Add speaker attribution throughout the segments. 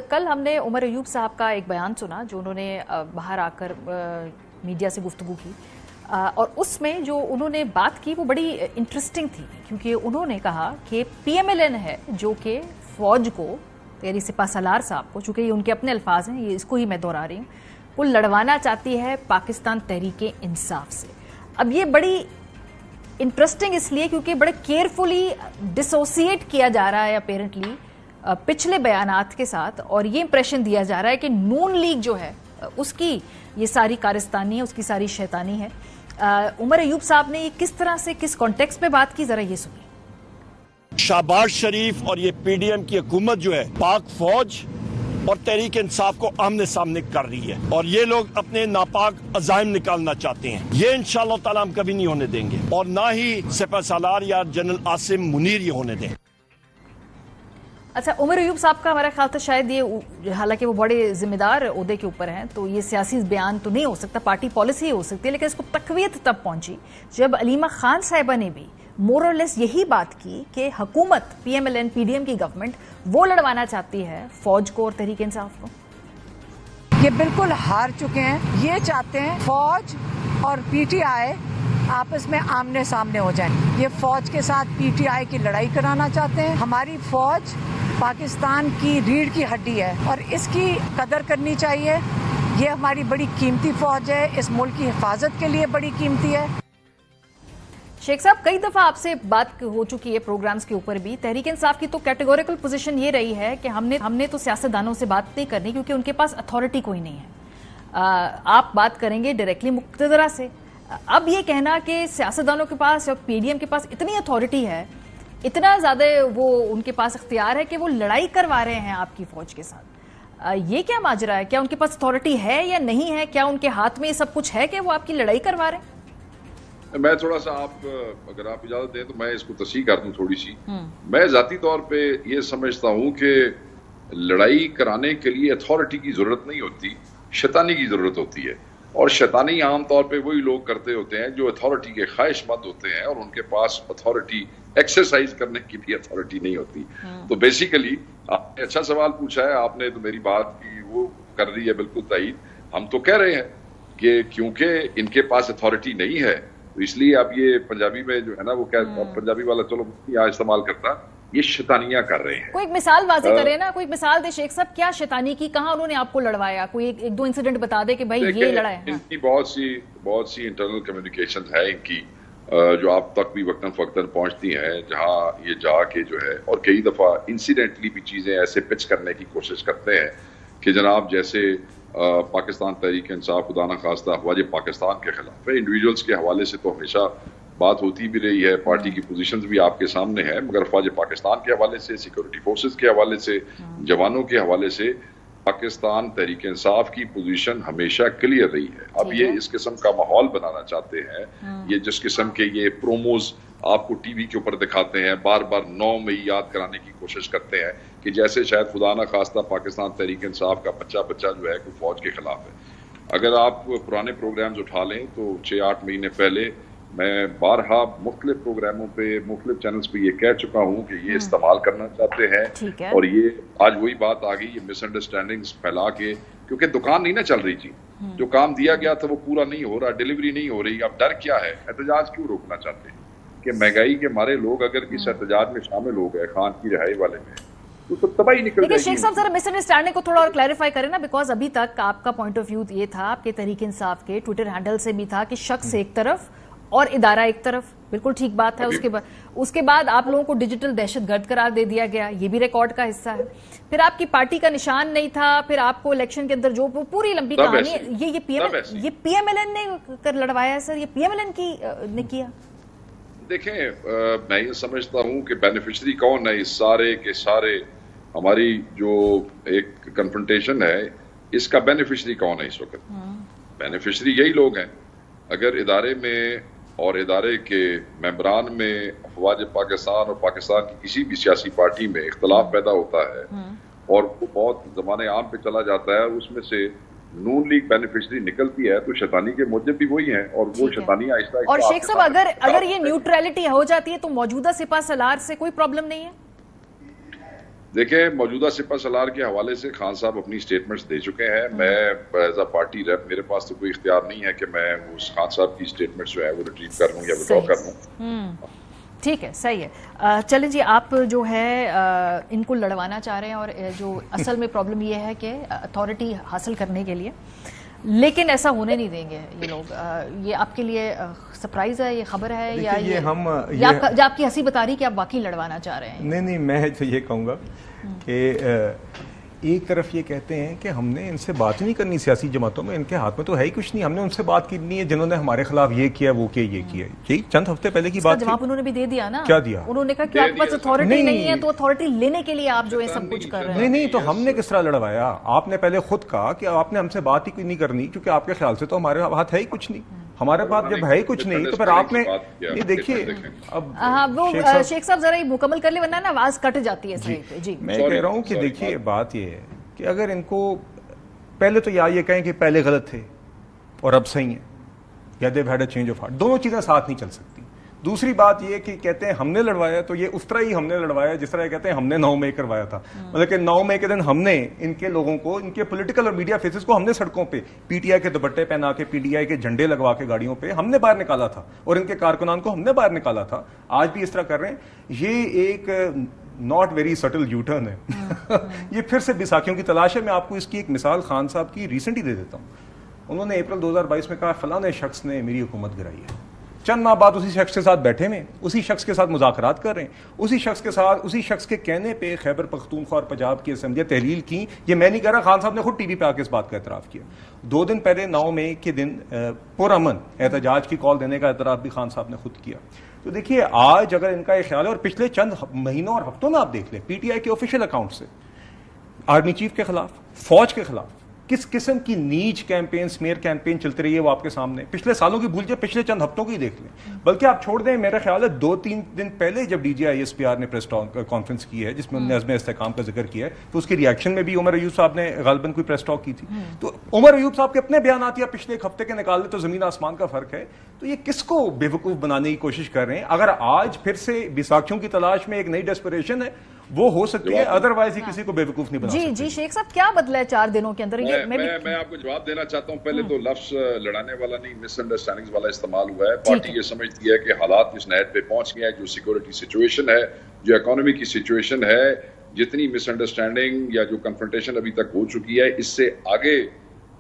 Speaker 1: कल हमने उमर अयूब साहब का एक बयान सुना जो उन्होंने बाहर आकर मीडिया से गुफ्तगू की और उसमें जो उन्होंने बात की वो बड़ी इंटरेस्टिंग थी, क्योंकि उन्होंने कहा कि पीएमएलएन है जो कि फौज को, यानी सिपा सलार साहब को, चूंकि ये उनके अपने अल्फाज हैं, ये इसको ही मैं दोहरा रही हूँ, वो लड़वाना चाहती है पाकिस्तान तहरीके इंसाफ से। अब ये बड़ी इंटरेस्टिंग इसलिए क्योंकि बड़े केयरफुली डिसोसिएट किया जा रहा है अपेरेंटली पिछले बयानात के साथ, और ये इंप्रेशन दिया जा रहा है कि नून लीग जो है उसकी ये सारी कारस्तानी है, उसकी सारी शैतानी है। उमर अयूब साहब ने ये किस तरह से, किस कॉन्टेक्स्ट में बात की, जरा ये सुनिए।
Speaker 2: शहबाज शरीफ और ये पीडीएम की हुकूमत जो है पाक फौज और तहरीक इंसाफ को आमने सामने कर रही है, और ये लोग अपने नापाक अजाइम निकालना चाहते हैं। ये इंशाअल्लाह ताला हम कभी नहीं होने देंगे, और ना ही सिपा सलार या जनरल आसिम मुनीर ये होने दें।
Speaker 1: अच्छा, उमर अयूब साहब का हमारा ख्याल था शायद ये, हालांकि वो बड़े जिम्मेदार ओहदे के ऊपर हैं, तो ये सियासी बयान तो नहीं हो सकता, पार्टी पॉलिसी हो सकती है, लेकिन इसको तकवीयत तब पहुंची जब अलीमा खान साहिबा ने भी मोर और लेस यही बात की कि हुकूमत पीएमएलएन पीडीएम की गवर्नमेंट वो लड़वाना चाहती है फौज को और तहरीक इंसाफ को।
Speaker 3: ये बिल्कुल हार चुके हैं। ये चाहते हैं फौज और पीटीआई आपस में आमने सामने हो जाए। ये फौज के साथ पीटीआई की लड़ाई कराना चाहते हैं। हमारी फौज पाकिस्तान की रीढ़ की हड्डी है और इसकी कदर करनी चाहिए। ये हमारी बड़ी कीमती फौज है, इस मुल्क की हिफाजत के लिए बड़ी कीमती है।
Speaker 1: शेख साहब, कई दफा आपसे बात हो चुकी है प्रोग्राम्स के ऊपर भी। तहरीक इंसाफ की तो कैटेगोरिकल पोजीशन ये रही है कि हमने तो सियासतदानों से बात नहीं करनी क्योंकि उनके पास अथॉरिटी कोई नहीं है। आप बात करेंगे डायरेक्टली मुक्तदरा से। अब ये कहना कि सियासतदानों के पास या पीडीएम के पास इतनी अथॉरिटी है, इतना ज्यादा वो उनके पास इख्तियार है कि वो लड़ाई करवा रहे हैं आपकी फौज के साथ, ये क्या माजरा है? क्या उनके पास अथॉरिटी है या नहीं है? क्या उनके हाथ में ये सब कुछ है कि वो आपकी लड़ाई करवा रहे हैं?
Speaker 4: मैं थोड़ा सा, अगर आप इजाजत दें तो मैं इसको तस्हीह कर दूं थोड़ी सी। मैं जाती तौर पे ये समझता हूं कि लड़ाई कराने के लिए अथॉरिटी की जरूरत नहीं होती, शैतानी की जरूरत होती है। और शैतानी आम तौर पे वही लोग करते होते हैं जो अथॉरिटी के ख्वाहिशमंद होते हैं और उनके पास अथॉरिटी एक्सरसाइज करने की भी अथॉरिटी नहीं होती। तो बेसिकली आपने अच्छा सवाल पूछा है, आपने तो मेरी बात की वो कर रही है बिल्कुल ताईद। हम तो कह रहे हैं कि क्योंकि इनके पास अथॉरिटी नहीं है तो इसलिए अब ये पंजाबी में जो है ना वो क्या, पंजाबी वाला चलो यहाँ इस्तेमाल करता, ये शैतानियां कर रहे हैं।
Speaker 1: कोई एक मिसाल वाज़ेह करे ना, कोई एक मिसाल दे शेख साहब, क्या शैतानी की, कहाँ उन्होंने आपको लड़वाया? कोई एक दो इंसिडेंट बता दे कि भाई ये लड़ा है।
Speaker 4: इनकी बहुत सी इंटरनल कम्युनिकेशन है इनकी, जो आप तक भी वक्तन फक्तन पहुंचती हैं, जहां ये जाके जो है, और कई दफा इंसिडेंटली भी चीजें ऐसे पिच करने की कोशिश करते हैं कि जनाब जैसे पाकिस्तान तहरीक इंसाफ खुदा न खास्ता अफवाज पाकिस्तान के खिलाफ है। इंडिविजुअल्स के हवाले से तो हमेशा बात होती भी रही है, पार्टी की पोजीशंस भी आपके सामने है, मगर अफवाज पाकिस्तान के हवाले से, सिक्योरिटी फोर्सेस के हवाले से, जवानों के हवाले से पाकिस्तान तहरीक इंसाफ की पोजीशन हमेशा क्लियर रही है। अब ये इस किस्म का माहौल बनाना चाहते हैं, ये जिस किस्म के ये प्रोमोज आपको टीवी के ऊपर दिखाते हैं, बार बार 9 मई याद कराने की कोशिश करते हैं कि जैसे शायद खुदा ना खास्ता पाकिस्तान तहरीक इंसाफ का बच्चा जो है कोई फौज के खिलाफ है। अगर आप पुराने प्रोग्राम्स उठा लें तो 6-8 महीने पहले मैं बारहा मुख्तलिफ प्रोग्रामों पे, मुख्तलिफ चैनल्स पे ये कह चुका हूँ कि ये इस्तेमाल करना चाहते हैं, और ये आज वही बात आ गई, ये मिसअंडरस्टैंडिंग्स फैला के, क्योंकि दुकान नहीं ना चल रही थी, जो काम दिया गया था वो पूरा नहीं हो रहा, डिलीवरी नहीं हो रही। अब डर क्या है? एहतजाज क्यों रोकना चाहते हैं कि महंगाई के मारे लोग अगर इस एहतजाज में शामिल हो गए खान की रिहाई वाले में तो तबाही निकल जाएगी।
Speaker 1: शेख साहब जरा मिसअंडरस्टैंडिंग को थोड़ा और क्लैरिफाई करें ना, बिकॉज अभी तक आपका पॉइंट ऑफ व्यू ये था, आपके तहरीक इंसाफ के ट्विटर हैंडल से भी था कि शख्स एक तरफ और इदारा एक तरफ, बिल्कुल ठीक बात है। उसके बाद आप लोगों को डिजिटल दहशतगर्द करार दे दिया गया, ये भी रिकॉर्ड का हिस्सा है। फिर आपकी पार्टी का निशान नहीं था, फिर आपको इलेक्शन के अंदर जो पूरी लंबी कहानी है, ये पीएमएलएन ने कर लड़वाया सर, ये पीएमएलएन की ने किया।
Speaker 4: देखें, मैं ये समझता हूं कि बेनिफिशरी कौन है इस सारे के सारे, हमारी जो एक कन्फ्रंटेशन है इसका बेनिफिशरी कौन है इस वक्त? बेनिफिशरी यही लोग हैं। अगर इदारे में और इदारे के मेंबरान में अफवाज पाकिस्तान और पाकिस्तान की किसी भी सियासी पार्टी में इख्तलाफ पैदा होता है और वो बहुत ज़माने आम पे चला जाता है, उसमें से नून लीग बेनिफिशरी निकलती है, तो शैतानी के मुजब भी वही हैं, और वो शैतानी आहिस्ता।
Speaker 1: और शेख साहब, अगर ये न्यूट्रलिटी हो जाती है तो मौजूदा सिपा सलार से कोई प्रॉब्लम नहीं है?
Speaker 4: دیکھیں موجودہ سپہ سالار کے حوالے سے خان صاحب اپنی سٹیٹمنٹس دے چکے ہیں. میں ایز اے پارٹی ریپ میرے پاس تو کوئی اختیار نہیں ہے کہ میں اس خان صاحب کی سٹیٹمنٹس جو ہے وہ ریٹریو کر لوں یا وڈرا کر لوں.
Speaker 1: ٹھیک ہے, صحیح ہے. چلیں جی, آپ جو ہے ان کو لڑوانا چاہ رہے ہیں اور جو اصل میں پرابلم یہ ہے کہ اتھارٹی حاصل کرنے کے لیے, لیکن ایسا ہونے نہیں دیں گے یہ لوگ. یہ آپ کے لیے سرپرائز ہے, یہ خبر ہے, یا آپ کی ہنسی بتا رہی کہ آپ واقعی لڑوانا چاہ رہے ہیں؟
Speaker 5: نہیں, میں تو یہ کہوں گا کہ ایک طرف یہ کہتے ہیں کہ ہم نے ان سے بات نہیں کرنی سیاسی جماعتوں میں, ان کے ہاتھ میں تو ہے ہی کچھ نہیں, ہم نے ان سے بات کرنی ہے جنہوں نے ہمارے خلاف یہ کیا وہ کیا یہ کیا. یہی چند ہفتے پہلے کی بات.
Speaker 1: جواب انہوں نے بھی دے دیا نا.
Speaker 5: کیا دیا؟
Speaker 1: انہوں نے کہا کہ آپ پاس اتھارٹی نہیں ہے تو اتھارٹی لینے کے لیے آپ جو ہے سب کچھ کر رہے ہیں.
Speaker 5: نہیں, تو ہم نے کس طرح لڑوایا؟ آپ نے پہلے خود کہا کہ آپ نے ہم سے بات ہی کوئی نہیں کرنی کیونکہ آپ کے خیال سے تو ہمارے ہاتھ ہے ہی کچھ نہیں. ہمارے پاس جب ہے ہی کچھ نہیں تو پھر آپ نے یہ دیکھیے اب
Speaker 1: وہ شیخ صاحب ذرا یہ مکمل کر لیں ورنہ نا آواز کٹ جاتی ہے. جی
Speaker 5: میں کہہ رہا ہوں کہ دیکھیے بات یہ ہے کہ اگر ان کو پہلے تو یا یہ کہیں کہ پہلے غلط تھے اور اب صحیح ہیں, یا they've had a change of heart, دونوں چیزیں ساتھ نہیں چل سکتی. دوسری بات یہ کہ کہتے ہیں ہم نے لڑوایا, تو یہ اس طرح ہی ہم نے لڑوایا جس طرح کہتے ہیں ہم نے 9 مئی کروایا تھا. مطلب کہ 9 مئی کے دن ہم نے ان کے لوگوں کو, ان کے پولیٹیکل اور میڈیا فیسز کو ہم نے سڑکوں پہ پی ٹی آئی کے دوپٹے پہنا کے, پی ٹی آئی کے جھنڈے لگوا کے گاڑیوں پہ ہم نے باہر نکالا تھا, اور ان کے کارکنان کو ہم نے باہر نکالا تھا. آج بھی اس طرح کر رہے ہیں. یہ ایک not very subtle you turn ہے. یہ پھر سے بیساکھیوں کی تلاش ہے. میں آپ کو اس کی ایک مثال خان صاحب کی ریسنٹ ہی دے دیتا ہوں. انہوں نے اپریل 2022 میں کہا فلاں شخص نے میری حکومت گرائی ہے. چند ماہ بعد اسی شخص کے ساتھ بیٹھے ہوئے, اسی شخص کے ساتھ مذاکرات کر رہے ہیں, اسی شخص کے کہنے پہ خیبر پختونخوا اور پنجاب کی اسمبلیاں تحلیل کی. یہ میں نہیں کہہ رہا, خان صاحب نے خود ٹی وی پہ آ کے اس بات کا اعتراف کیا. 2 دن پہلے 9 مئی کے دن پرامن احتجاج کی کال دینے کا اعتراف بھی خان صاحب نے خود کیا. تو دیکھیے آج اگر ان کا یہ خیال ہے, اور پچھلے چند مہینوں اور ہفتوں میں آپ دیکھ لیں پی ٹی آئی کے آفیشیل اکاؤنٹ سے آرمی چیف کے خلاف, فوج کے خلاف کس قسم کی نیچ کیمپین, سمیئر کیمپین چلتی رہی ہے وہ آپ کے سامنے. پچھلے سالوں کی بھول جائے, پچھلے چند ہفتوں کی دیکھ لیں. بلکہ آپ چھوڑ دیں, میرا خیال ہے 2-3 دن پہلے جب D G I S P R نے پریس کانفرنس کی ہے جس میں انہوں نے عزم استحکام کا ذکر کیا ہے, تو اس کی ریئیکشن میں بھی عمر ایوب صاحب نے غالباً کوئی پریس ٹاک کی تھی. تو عمر ایوب صاحب کے اپنے بیانات یا پچھلے ایک ہفتے کے نکال لیں تو زمین آسمان کا فرق ہے. تو یہ کس کو بے وقوف بنانے کی کوشش کر رہے ہیں؟ اگر آج پھر سے بیساکھیوں کی تلاش میں ایک نئی ڈیسپریشن ہے وہ ہو سکتی ہے, ادروائز ہی کسی کو بے وقوف نہیں بنا سکتے.
Speaker 1: جی شیخ صاحب کیا بدلا ہے 4 دنوں کے اندر؟
Speaker 4: میں آپ کو جواب دینا چاہتا ہوں. پہلے تو لفظ لڑانے والا نہیں, مس انڈرسٹینڈنگز والا استعمال ہوا ہے. پارٹی یہ سمجھتی ہے کہ حالات اس نہج پہ پہنچ گئے ہیں, جو سیکورٹی سچویشن ہے, جو اکانومی کی سچویشن ہے, جتنی مس انڈرسٹینڈنگ یا جو کنفرنٹیشن ابھی تک ہو چکی ہے, اس سے آگے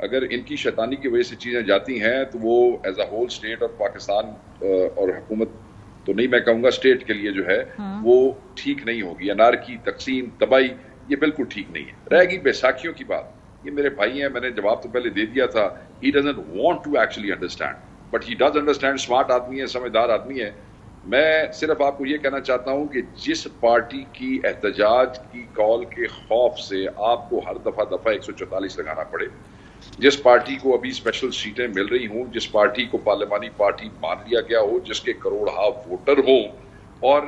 Speaker 4: اگر ان کی شیطانی کی وجہ سے چیزیں جاتی ہیں تو وہ ایز اے ہول اسٹیٹ اور پاکستان اور حکومت تو نہیں, میں کہوں گا اسٹیٹ کے لیے جو ہے وہ ٹھیک نہیں ہوگی. انارکی, تقسیم, تباہی, یہ بالکل ٹھیک نہیں ہے. رہ گئی بیساکھیوں کی بات, یہ میرے بھائی ہیں, میں نے جواب تو پہلے دے دیا تھا. He doesn't want to actually understand, but he does understand. Smart آدمی ہے, سمجھدار آدمی ہے. میں صرف آپ کو یہ کہنا چاہتا ہوں کہ جس پارٹی کی احتجاج کی کال کے خوف سے آپ کو ہر دفعہ 144 لگانا پڑے, جس پارٹی کو ابھی اسپیشل سیٹیں مل رہی ہوں, جس پارٹی کو پارلیمانی پارٹی مان لیا گیا ہو, جس کے کروڑہا ووٹر ہوں, اور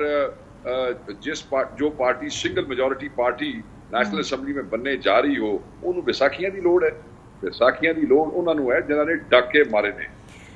Speaker 4: جو party single majority party national assembly میں بننے جا رہی ہو, انہوں بیساکھیاں دی لوڑ ہے. بیساکھیاں دی لوڑ انہوں ہے جنہوں نے ڈاکے مارے نے.